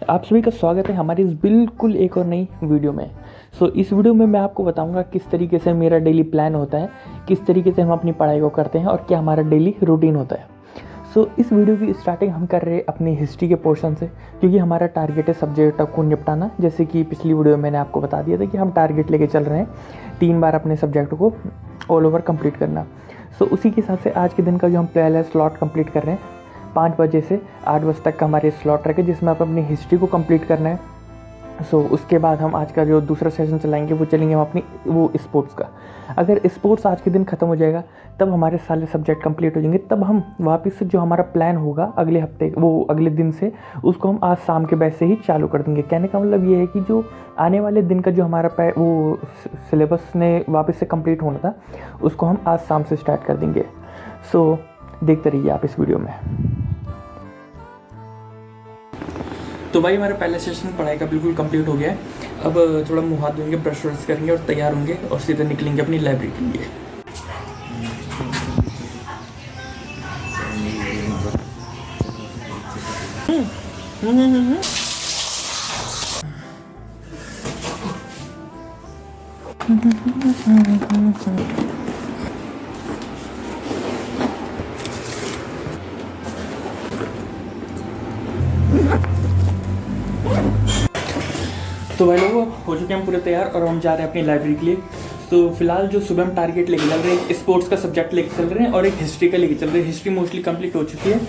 आप सभी का स्वागत है हमारी इस बिल्कुल एक और नई वीडियो में। इस वीडियो में मैं आपको बताऊंगा किस तरीके से मेरा डेली प्लान होता है, किस तरीके से हम अपनी पढ़ाई को करते हैं और क्या हमारा डेली रूटीन होता है। इस वीडियो की स्टार्टिंग हम कर रहे हैं अपनी हिस्ट्री के पोर्शन से, क्योंकि हमारा टारगेट है सब्जेक्ट को निपटाना। जैसे कि पिछली वीडियो में मैंने आपको बता दिया था कि हम टारगेट लेके चल रहे हैं 3 बार अपने सब्जेक्ट को ऑल ओवर कंप्लीट करना। उसी के हिसाब से आज के दिन का जो हम पहला स्लॉट कंप्लीट कर रहे हैं 5 बजे से 8 बजे तक का हमारे स्लॉट रखे, जिसमें आप अपनी हिस्ट्री को कंप्लीट करना है। उसके बाद हम आज का जो दूसरा सेशन चलाएंगे वो चलेंगे हम अपनी स्पोर्ट्स का। अगर स्पोर्ट्स आज के दिन ख़त्म हो जाएगा तब हमारे सारे सब्जेक्ट कंप्लीट हो जाएंगे। तब हम वापस से जो हमारा प्लान होगा अगले हफ्ते अगले दिन से उसको हम आज शाम के बैच से ही चालू कर देंगे। कहने का मतलब ये है कि जो आने वाले दिन का जो हमारा सिलेबस ने वापस से कंप्लीट होना था उसको हम आज शाम से स्टार्ट कर देंगे। देखते रहिए आप इस वीडियो में। तो भाई हमारा पहला सेशन पढ़ाई का बिल्कुल कंप्लीट हो गया है। अब थोड़ा मुँह हाथ धोएंगे, ब्रश व्रश करेंगे और तैयार होंगे और सीधे निकलेंगे अपनी लाइब्रेरी के लिए। तो भाई लोगों हो चुके हैं हम पूरे तैयार और हम जा रहे हैं अपनी लाइब्रेरी के लिए। फिलहाल जो सुबह हम टारगेट लेके चल रहे हैं, स्पोर्ट्स का सब्जेक्ट लेके चल रहे हैं और एक हिस्ट्री का लेके चल रहे हैं। हिस्ट्री मोस्टली कंप्लीट हो चुकी है,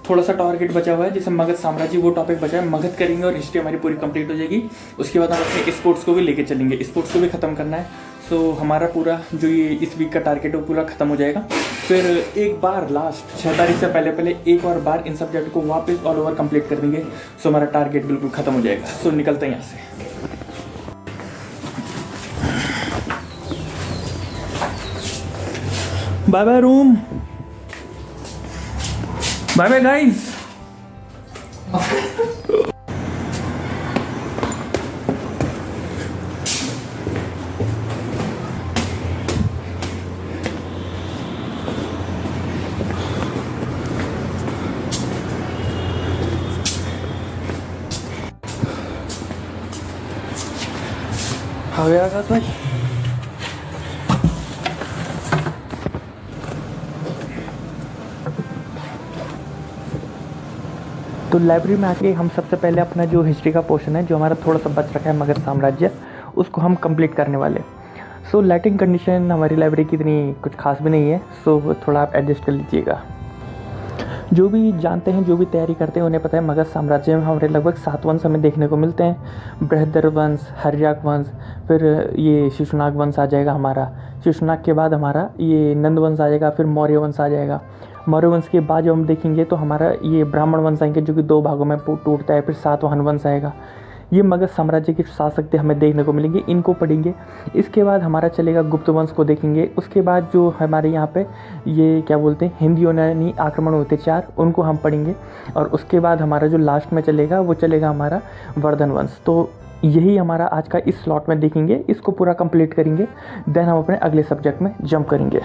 थोड़ा सा टारगेट बचा हुआ है जैसे मगध साम्राज्य, वो टॉपिक बचा है। मगध करेंगे और हिस्ट्री हमारी पूरी कंप्लीट हो जाएगी। उसके बाद हम अपने स्पोर्ट्स को भी लेके चलेंगे, स्पोर्ट्स को भी ख़त्म करना है। हमारा पूरा जो ये इस वीक का टारगेट है वो पूरा ख़त्म हो जाएगा। फिर एक बार लास्ट 6 तारीख से पहले एक और बार इन सब्जेक्ट को वापस ऑल ओवर कंप्लीट कर देंगे। हमारा टारगेट बिल्कुल ख़त्म हो जाएगा। निकलते हैं यहाँ से। Bye bye room, bye bye guys. आ गया आकाश भाई। तो लाइब्रेरी में आके हम सबसे पहले अपना जो हिस्ट्री का पोर्शन है जो हमारा थोड़ा सा बच रखा है मगध साम्राज्य, उसको हम कंप्लीट करने वाले। लाइटिंग कंडीशन हमारी लाइब्रेरी की इतनी कुछ खास भी नहीं है, थोड़ा आप एडजस्ट कर लीजिएगा। जो भी जानते हैं, जो भी तैयारी करते हैं उन्हें पता है मगध साम्राज्य में हमारे लगभग 7 वंश हमें देखने को मिलते हैं। बृहद्रथ वंश, हर्यक वंश, फिर ये शिशुनाग वंश आ जाएगा हमारा। शिशुनाग के बाद हमारा ये नंद वंश आ जाएगा, फिर मौर्य वंश आ जाएगा। मौर्य वंश के बाद जो हम देखेंगे तो हमारा ये ब्राह्मण वंश आएंगे जो कि 2 भागों में टूटता है। फिर सातवाहन वंश आएगा। ये मगध साम्राज्य के शासक हमें देखने को मिलेंगे, इनको पढ़ेंगे। इसके बाद हमारा चलेगा गुप्त वंश को देखेंगे। उसके बाद जो हमारे यहाँ पे ये क्या बोलते हैं हिंदी यूनानी आक्रमण होते 4, उनको हम पढ़ेंगे। और उसके बाद हमारा जो लास्ट में चलेगा वो चलेगा हमारा वर्धन वंश। यही हमारा आज का इस स्लॉट में देखेंगे, इसको पूरा कंप्लीट करेंगे, देन हम अपने अगले सब्जेक्ट में जंप करेंगे।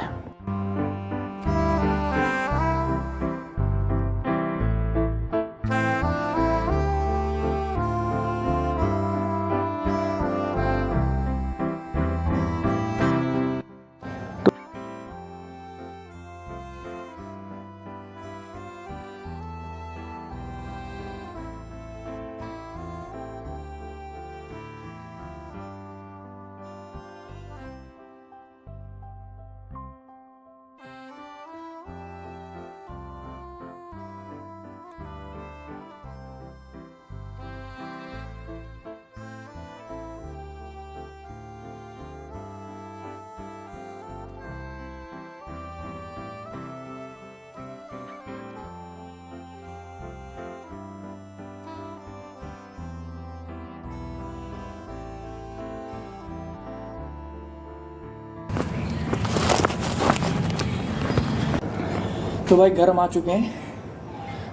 तो भाई घर हम आ चुके हैं,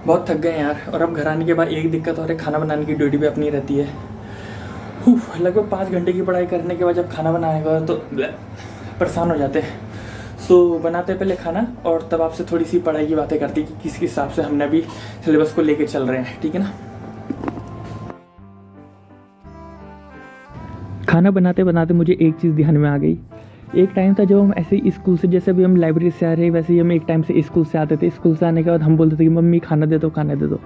बहुत थक गए हैं यार। और अब घर आने के बाद एक दिक्कत और है, खाना बनाने की ड्यूटी भी अपनी रहती है। लगभग 5 घंटे की पढ़ाई करने के बाद जब खाना बनाने का तो परेशान हो जाते हैं। बनाते पहले खाना और तब आपसे थोड़ी सी पढ़ाई की बातें करती कि किस हिसाब से हमने अभी सिलेबस को लेके चल रहे हैं, ठीक है ना। खाना बनाते बनाते मुझे एक चीज़ ध्यान में आ गई। एक टाइम था जब हम ऐसे ही स्कूल से, जैसे भी हम लाइब्रेरी से आ रहे हैं वैसे ही हम एक टाइम से स्कूल से आते थे। स्कूल से आने के बाद हम बोलते थे कि मम्मी खाना दे दो, खाना दे दो।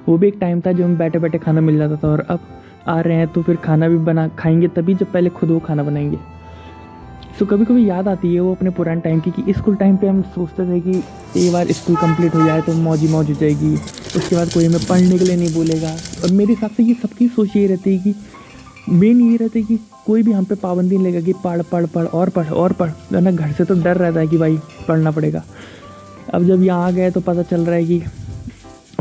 वो भी एक टाइम था जब हम बैठे बैठे खाना मिल जाता था। और अब आ रहे हैं तो फिर खाना भी बना खाएंगे तभी जब पहले खुद वो खाना बनाएंगे। सो कभी कभी याद आती है वो अपने पुराने टाइम की, कि स्कूल टाइम पे हम सोचते थे कि एक बार स्कूल कंप्लीट हो जाए तो मौज ही मौज हो जाएगी, उसके बाद कोई हमें पढ़ने के लिए नहीं बोलेगा। और मेरे हिसाब से ये सबकी सोच ये रहती है कि मेन ये रहता है कि कोई भी हम पे पाबंदी नहीं लगेगी, पढ़ पढ़ पढ़ और पढ़ और पढ़, वरना घर से तो डर रहता है कि भाई पढ़ना पड़ेगा। अब जब यहाँ आ गए तो पता चल रहा है कि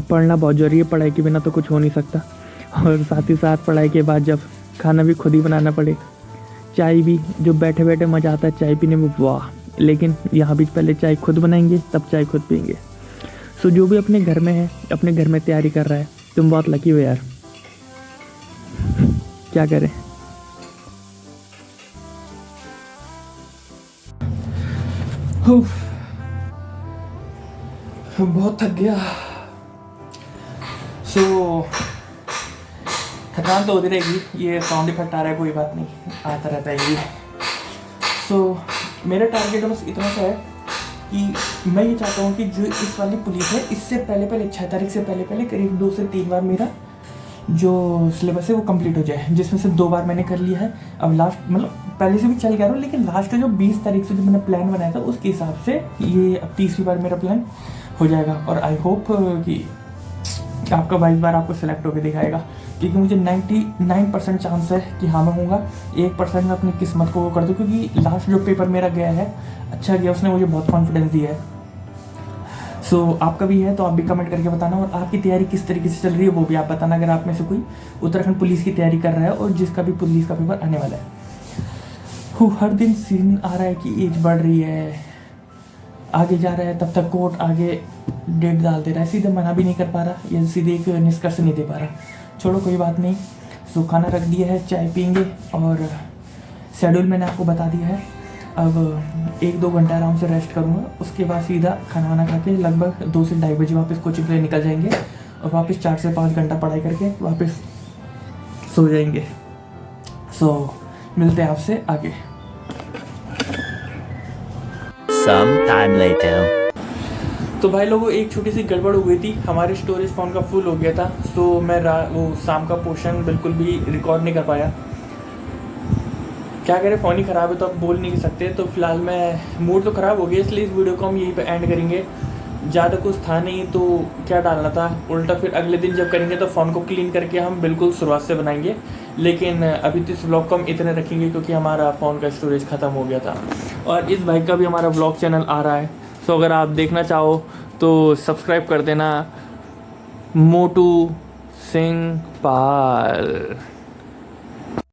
पढ़ना बहुत ज़रूरी है, पढ़ाई के बिना तो कुछ हो नहीं सकता। और साथ ही साथ पढ़ाई के बाद जब खाना भी खुद ही बनाना पड़े, चाय भी जो बैठे बैठे मज़ा आता है चाय पीने में, वाह। लेकिन यहाँ भी पहले चाय खुद बनाएंगे तब चाय खुद पियेंगे। सो जो भी अपने घर में है, अपने घर में तैयारी कर रहा है, तुम बहुत लकी हो यार। क्या करें। बहुत थक गया। थकान तो होती रहेगी, ये साउंड इफेक्ट आ रहा है, कोई बात नहीं, आता रहता है ये। मेरा टारगेट बस इतना सा है कि मैं ये चाहता हूँ कि जो इस वाली पुलिस है, इससे पहले 6 तारीख से पहले करीब 2 से 3 बार मेरा जो सिलेबस है वो कंप्लीट हो जाए, जिसमें से 2 बार मैंने कर लिया है। अब लास्ट मतलब पहले से भी चल गया था, लेकिन लास्ट जो 20 तारीख से जो मैंने प्लान बनाया था उसके हिसाब से ये अब 30वीं बार मेरा प्लान हो जाएगा। और आई होप कि आपका 22 बार आपको सेलेक्ट होकर दिखाएगा, क्योंकि मुझे 99% चांस है कि हाँ मैं हूँगा। 1% में अपनी किस्मत को वो कर दूँ, क्योंकि लास्ट जो पेपर मेरा गया है अच्छा गया, उसने मुझे बहुत कॉन्फिडेंस दिया है। आपका भी है तो आप भी कमेंट करके बताना, और आपकी तैयारी किस तरीके से चल रही है वो भी आप बताना, अगर आप में से कोई उत्तराखंड पुलिस की तैयारी कर रहा है और जिसका भी पुलिस का पेपर आने वाला है। हर दिन सीन आ रहा है कि एज बढ़ रही है, आगे जा रहा है, तब तक कोर्ट आगे डेट डाल दे रहा है, सीधे मना भी नहीं कर पा रहा या सीधे एक निष्कर्ष नहीं दे पा रहा। छोड़ो कोई बात नहीं। खाना रख दिया है, चाय पियेंगे, और शेड्यूल मैंने आपको बता दिया है। अब 1-2 घंटा आराम से रेस्ट करूँगा, उसके बाद सीधा खाना वाना खा के लगभग 2 से 2:30 बजे वापस कोचिंग के लिए निकल जाएंगे, और वापस 4 से 5 घंटा पढ़ाई करके वापस सो जाएंगे। मिलते हैं आपसे आगे। Some time later. तो भाई लोगों, एक छोटी सी गड़बड़ हो गई थी, हमारे स्टोरेज फ़ोन का फुल हो गया था। मैं वो शाम का पोर्शन बिल्कुल भी रिकॉर्ड नहीं कर पाया। क्या करें, फ़ोन ही ख़राब है तो अब बोल नहीं सकते। तो फिलहाल मैं मूड तो ख़राब हो गया, इसलिए इस वीडियो को हम यहीं पे एंड करेंगे। ज़्यादा कुछ था नहीं तो क्या डालना था, उल्टा फिर अगले दिन जब करेंगे तो फ़ोन को क्लीन करके हम बिल्कुल शुरुआत से बनाएंगे। लेकिन अभी तो इस व्लॉग को हम इतने रखेंगे क्योंकि हमारा फ़ोन का स्टोरेज ख़त्म हो गया था। और इस भाई का भी हमारा व्लॉग चैनल आ रहा है, अगर आप देखना चाहो तो सब्सक्राइब कर देना, मोटू सिंह पाल।